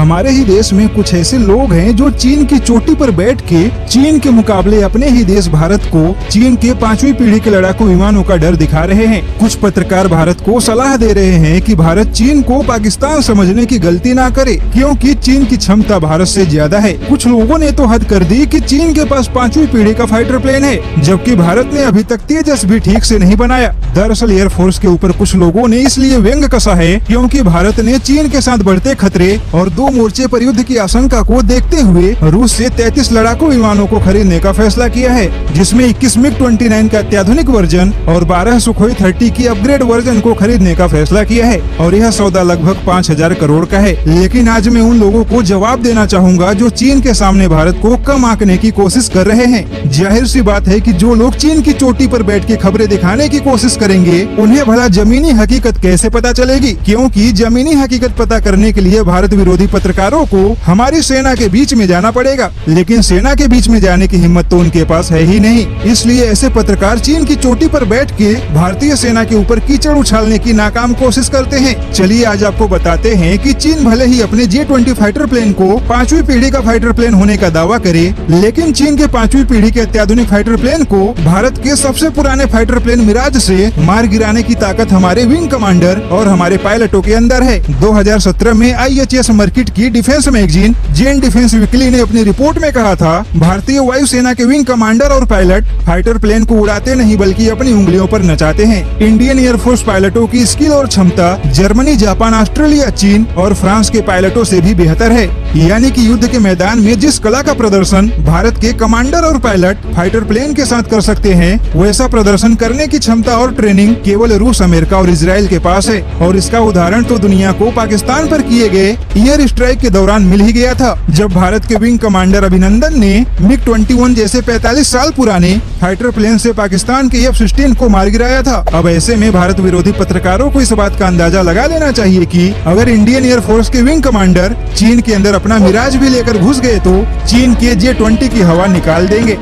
हमारे ही देश में कुछ ऐसे लोग हैं जो चीन की चोटी पर बैठ के चीन के मुकाबले अपने ही देश भारत को चीन के 5वीं पीढ़ी के लड़ाकू विमानों का डर दिखा रहे हैं। कुछ पत्रकार भारत को सलाह दे रहे हैं कि भारत चीन को पाकिस्तान समझने की गलती ना करे, क्योंकि चीन की क्षमता भारत से ज्यादा है। कुछ लोगों ने तो हद कर दी कि चीन के पास 5वीं पीढ़ी का फाइटर प्लेन है, जबकि भारत ने अभी तक तेजस भी ठीक से नहीं बनाया। दरअसल एयरफोर्स के ऊपर कुछ लोगों ने इसलिए व्यंग कसा है क्योंकि भारत ने चीन के साथ बढ़ते खतरे और 2 मोर्चे पर युद्ध की आशंका को देखते हुए रूस से 33 लड़ाकू विमानों को खरीदने का फैसला किया है, जिसमें 21 मिग-29 का अत्याधुनिक वर्जन और 12 सुखोई 30 की अपग्रेड वर्जन को खरीदने का फैसला किया है। और यह सौदा लगभग 5000 करोड़ का है। लेकिन आज मैं उन लोगों को जवाब देना चाहूँगा जो चीन के सामने भारत को कम आंकने की कोशिश कर रहे हैं। जाहिर सी बात है कि जो लोग चीन की चोटी पर बैठ के खबरें दिखाने की कोशिश करेंगे उन्हें भला जमीनी हकीकत कैसे पता चलेगी, क्योंकि जमीनी हकीकत पता करने के लिए भारत विरोधी पत्रकारों को हमारी सेना के बीच में जाना पड़ेगा। लेकिन सेना के बीच में जाने की हिम्मत तो उनके पास है ही नहीं, इसलिए ऐसे पत्रकार चीन की चोटी पर बैठ के भारतीय सेना के ऊपर कीचड़ उछालने की नाकाम कोशिश करते हैं। चलिए आज आपको बताते हैं कि चीन भले ही अपने J-20 फाइटर प्लेन को 5वीं पीढ़ी का फाइटर प्लेन होने का दावा करे, लेकिन चीन के 5वीं पीढ़ी के अत्याधुनिक फाइटर प्लेन को भारत के सबसे पुराने फाइटर प्लेन मिराज से मार गिराने की ताकत हमारे विंग कमांडर और हमारे पायलटों के अंदर है। 2017 में IHS मार्केट की डिफेंस मैगजीन जेन डिफेंस वीकली ने अपनी रिपोर्ट में कहा था, भारतीय वायुसेना के विंग कमांडर और पायलट फाइटर प्लेन को उड़ाते नहीं बल्कि अपनी उंगलियों पर नचाते हैं। इंडियन एयरफोर्स पायलटों की स्किल और क्षमता जर्मनी, जापान, ऑस्ट्रेलिया, चीन और फ्रांस के पायलटों से भी बेहतर है। यानी कि युद्ध के मैदान में जिस कला का प्रदर्शन भारत के कमांडर और पायलट फाइटर प्लेन के साथ कर सकते हैं, वैसा प्रदर्शन करने की क्षमता और ट्रेनिंग केवल रूस, अमेरिका और इजराइल के पास है। और इसका उदाहरण तो दुनिया को पाकिस्तान पर किए गए एयर स्ट्राइक के दौरान मिल ही गया था, जब भारत के विंग कमांडर अभिनंदन ने MiG-21 जैसे 45 साल पुराने फाइटर प्लेन से पाकिस्तान के F-16 को मार गिराया था। अब ऐसे में भारत विरोधी पत्रकारों को इस बात का अंदाजा लगा लेना चाहिए कि अगर इंडियन एयरफोर्स के विंग कमांडर चीन के अंदर अपना मिराज भी लेकर घुस गए तो चीन के J-20 की हवा निकाल देंगे।